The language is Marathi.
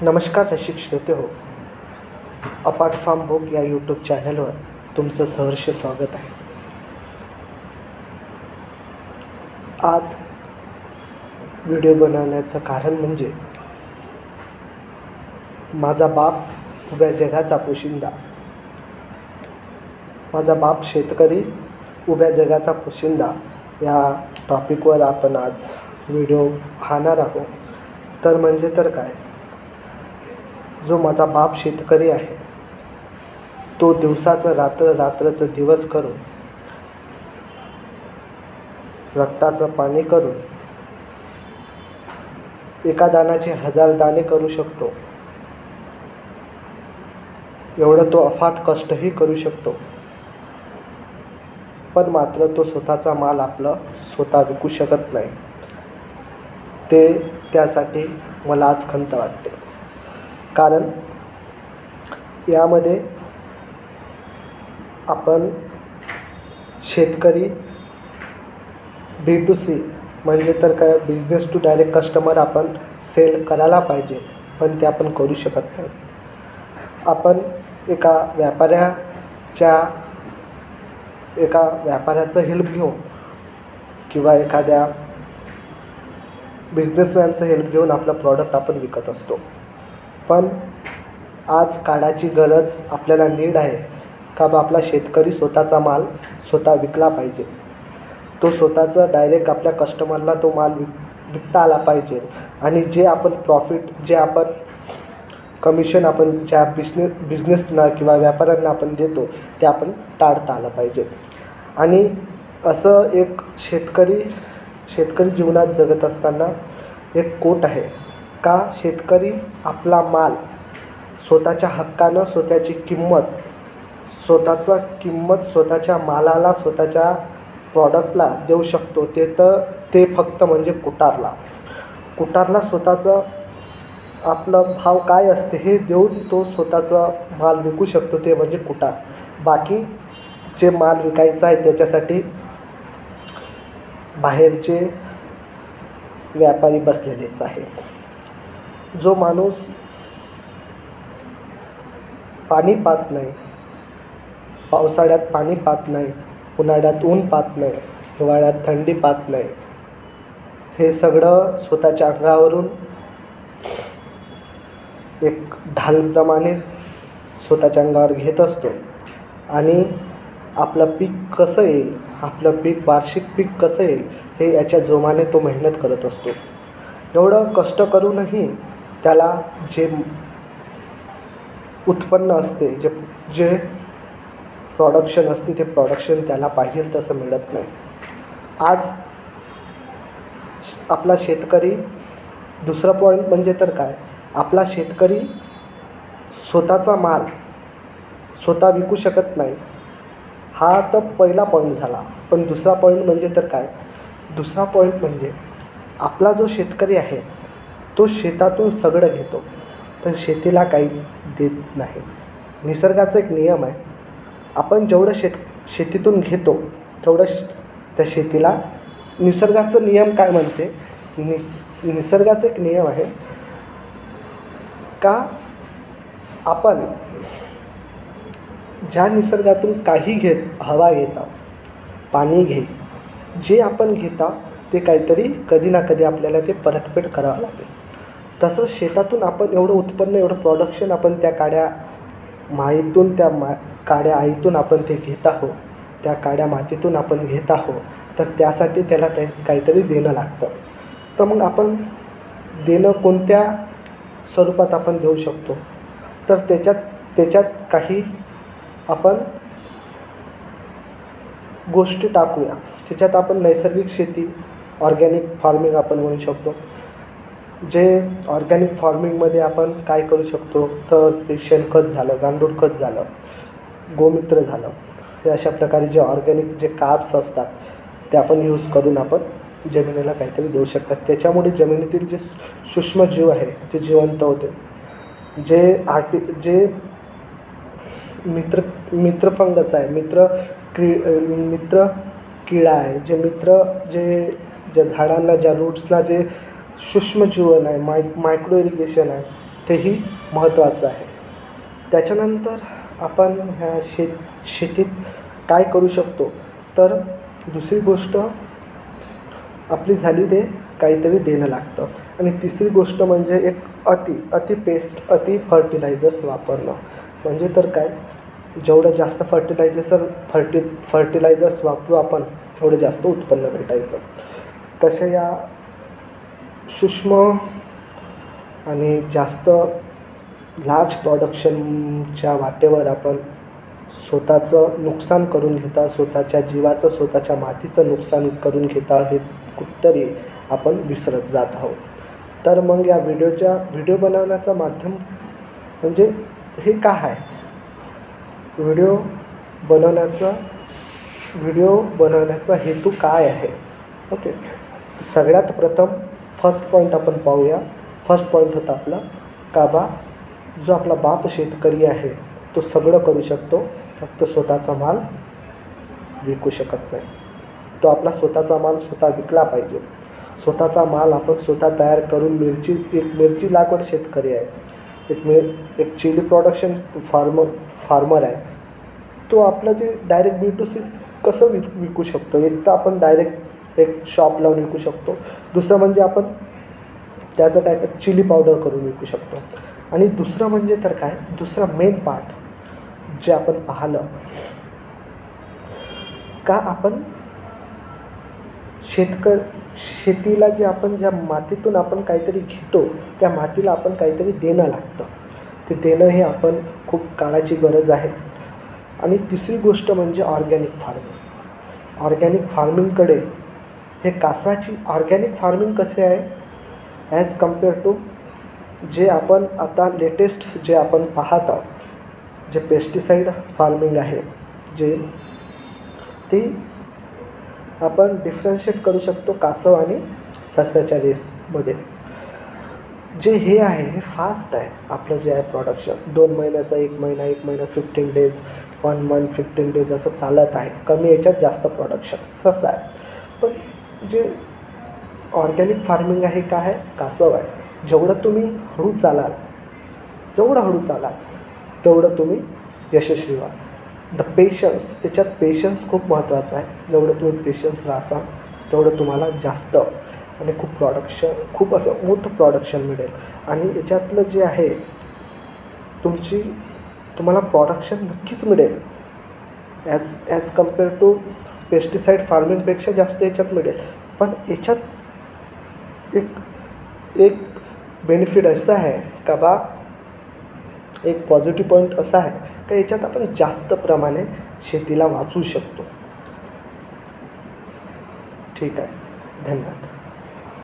नमस्कार रसिक श्रोते हो. अपार्ट फ्रॉम बुक या यूट्यूब चॅनलवर तुमचं सहर्ष स्वागत आहे. आज व्हिडिओ बनवण्याचं कारण म्हणजे माझा बाप उभ्या जगाचा पोशिंदा. माझा बाप शेतकरी, उभ्या जगाचा पोशिंदा या टॉपिकवर आपण आज व्हिडिओ पाहणार आहोत. तर म्हणजे तर काय, जो माझा बाप शेतकरी आहे तो दिवसाचं रात्रचं दिवस करून, रक्ताचं पाणी करून एका दाण्याचे 1000 दाणे करू शकतो. एवढं तो अफाट कष्टही करू शकतो. पण मात्र तो स्वतःचा माल आपलं स्वतः विकू शकत नाही. त्यासाठी मला आज खंत वाटते. कारण यामध्ये आपण शेतकरी B2C म्हणजे तर काय, बिझनेस टू डायरेक्ट कस्टमर आपण सेल करायला पाहिजे, पण ते आपण करू शकत नाही. आपण एका व्यापाऱ्याचं हेल्प घेऊन किंवा एखाद्या बिझनेसमॅनचं हेल्प घेऊन आपलं प्रॉडक्ट आपण विकत असतो. पण आज काळाची गरज, आपल्याला नीड आहे का बा आपला शेतकरी स्वतःचा माल स्वतः विकला पाहिजे. तो स्वतःचं डायरेक्ट आपल्या कस्टमरला तो माल विकता आला पाहिजे. आणि जे आपण प्रॉफिट, जे आपण कमिशन आपण ज्या बिझनेसना किंवा व्यापाऱ्यांना आपण देतो ते आपण टाळता आलं पाहिजे. आणि असं एक शेतकरी जीवनात जगत असताना एक कोट आहे का, शेतकरी आपला माल स्वतःच्या हक्कानं, स्वतःची किंमत स्वतःच्या मालाला, स्वतःच्या प्रॉडक्टला देऊ शकतो. ते फक्त म्हणजे कुटारला स्वतःचं आपलं भाव काय असते हे देऊन तो स्वतःचा माल विकू शकतो. ते म्हणजे कुटार. बाकी जे माल विकायचा आहे त्याच्यासाठी बाहेरचे व्यापारी बसलेलेच आहे. जो माणूस पाणी पाहत नाही, पावसाळ्यात पाणी पाहत नाही, उन्हाळ्यात ऊन पाहत नाही, हिवाळ्यात थंडी पाहत नाही, हे सगळं स्वतःच्या अंगावरून एक ढालप्रमाणे स्वतःच्या अंगावर घेत असतो. आणि आपलं पीक कसं येईल, वार्षिक पीक कसं येईल हे याच्या जोमाने तो मेहनत करत असतो. एवढं कष्ट करूनही त्याला जे उत्पन्न असते, जे प्रोडक्शन असते, ते प्रोडक्शन त्याला पाहिजे तसं मिळत नाही. आज आपला शेतकरी, दुसरा पॉईंट म्हणजे तर काय, आपला शेतकरी स्वतःचा माल स्वतः विकू शकत नाही. हा तर पहिला पॉईंट झाला. पण दुसरा पॉईंट म्हणजे तर काय, दुसरा पॉईंट म्हणजे आपला जो शेतकरी आहे तो शेतातून सगळं घेतो, पण शेतीला काही देत नाही. निसर्गाचा एक नियम आहे, आपण जेवढं शेतीतून घेतो तेवढं त्या शेतीला, निसर्गाचा नियम काय म्हणते, निसर्गाचा एक नियम आहे का, आपण ज्या निसर्गातून काही हवा घेता, पाणी जे आपण घेता ते काहीतरी कधी ना कधी आपल्याला ते परतफेड करावं लागेल. तसंच शेतातून आपण एवढं उत्पन्न, एवढं प्रोडक्शन आपण त्या काड्या आईतून आपण ते घेत आहोत, त्या काड्या मातीतून आपण घेत आहोत. तर त्यासाठी त्याला काहीतरी देणं लागतं. तर मग आपण देणं कोणत्या स्वरूपात आपण देऊ शकतो, तर त्याच्यात काही आपण गोष्टी टाकूया. त्याच्यात आपण नैसर्गिक शेती, ऑर्गॅनिक फार्मिंग आपण म्हणू शकतो. जे ऑर्गॅनिक फार्मिंगमध्ये आपण काय करू शकतो, तर ते शेणखत झालं, गांडूळ खत झालं, गोमूत्र झालं, हे अशा प्रकारे जे ऑर्गॅनिक जे कार्ब्स असतात ते आपण यूज करून आपण जमिनीला काहीतरी देऊ शकतात. त्याच्यामुळे जमिनीतील जे सूक्ष्मजीव आहे ते जिवंत होते. जे मित्र फंगस आहे, मित्र किडा आहे, ज्या झाडांना, ज्या रूट्सला जे सूक्ष्मजीवन आहे, मायक्रो इरिगेशन आहे, तेही महत्त्वाचं आहे. त्याच्यानंतर आपण ह्या शेतीत काय करू शकतो, तर दुसरी गोष्ट आपली झाली ते काहीतरी देणं लागतं. आणि तिसरी गोष्ट म्हणजे एक अति फर्टिलायझर्स वापरणं. म्हणजे तर काय, जेवढं जास्त फर्टिलायझर्स वापरू आपण तेवढं जास्त उत्पन्न भेटायचं. तशा या सूक्ष्म आणि जास्त लार्ज प्रोडक्शनच्या वाटेवर आपण स्वतःचं नुकसान करून घेता, स्वतःच्या जीवाचं, स्वतःच्या मातीचं नुकसान करून घेता हे कुठंतरी आपण विसरत जात आहोत. तर मग या व्हिडिओ बनवण्याचं माध्यम म्हणजे हे काय आहे, व्हिडिओ बनवण्याचा हेतू काय आहे. ओके, सगळ्यात प्रथम फर्स्ट पॉईंट आपण पाहूया. फर्स्ट पॉईंट होता आपला काबा जो आपला बाप शेतकरी आहे तो सगळं करू शकतो, फक्त स्वतःचा माल विकू शकत नाही. तो आपला स्वतःचा माल स्वतः विकला पाहिजे. स्वतःचा माल आपण स्वतः तयार करून मिरची लागवड शेतकरी आहे, एक चिली प्रोडक्शन फार्मर आहे, तो आपलं जे डायरेक्ट B2C कसं विकू शकतो. एक तर आपण डायरेक्ट एक शॉप लावून विकू शकतो. दुसरं म्हणजे आपण त्याचं काय चिली पावडर करून विकू शकतो. आणि दुसरं म्हणजे तर काय, दुसरा मेन पार्ट जे आपण पाहिलं का, आपण शेतीला जे आपण ज्या मातीतून आपण काहीतरी घेतो त्या मातीला आपण काहीतरी देणं लागतं. ते देणं हे आपण खूप काळाची गरज आहे. आणि तिसरी गोष्ट म्हणजे ऑर्गॅनिक फार्मिंग. ऑर्गॅनिक फार्मिंगकडे हे ऑर्गॅनिक फार्मिंग कसे आहे ॲज कम्पेअर टू जे आपण आता लेटेस्ट जे आपण पाहत आहोत, जे पेस्टिसाईड फार्मिंग आहे, ते आपण डिफरन्शिएट करू शकतो कासव आणि सस्याच्या रेसमध्ये. जे हे आहे हे फास्ट आहे. आपलं जे आहे प्रोडक्शन 2 महिन्याचा 1 महिना 15 डेज 1 मंथ 15 डेज असं चालत आहे. कमी याच्यात जास्त प्रोडक्शन सस्तं आहे. पण जे ऑर्गॅनिक फार्मिंग आहे काय आहे, कासव आहे. जेवढं तुम्ही हळू चालाल तेवढं तुम्ही यशस्वी व्हाल. त्याच्यात पेशन्स खूप महत्त्वाचा आहे. जेवढं तुम्ही पेशन्स राहाल तेवढं तुम्हाला जास्त आणि खूप असं मोठं प्रोडक्शन मिळेल. आणि याच्यातलं जे आहे तुम्हाला प्रोडक्शन नक्कीच मिळेल. ॲज कम्पेअर टू पेस्टिसाईड फार्मिंगपेक्षा जास्त याच्यात मिळेल. पण याच्यात एक बेनिफिट असं आहे का बा, एक पॉझिटिव्ह पॉईंट असा आहे का याच्यात आपण जास्त प्रमाणे शेतीला वाचवू शकतो. ठीक आहे, धन्यवाद.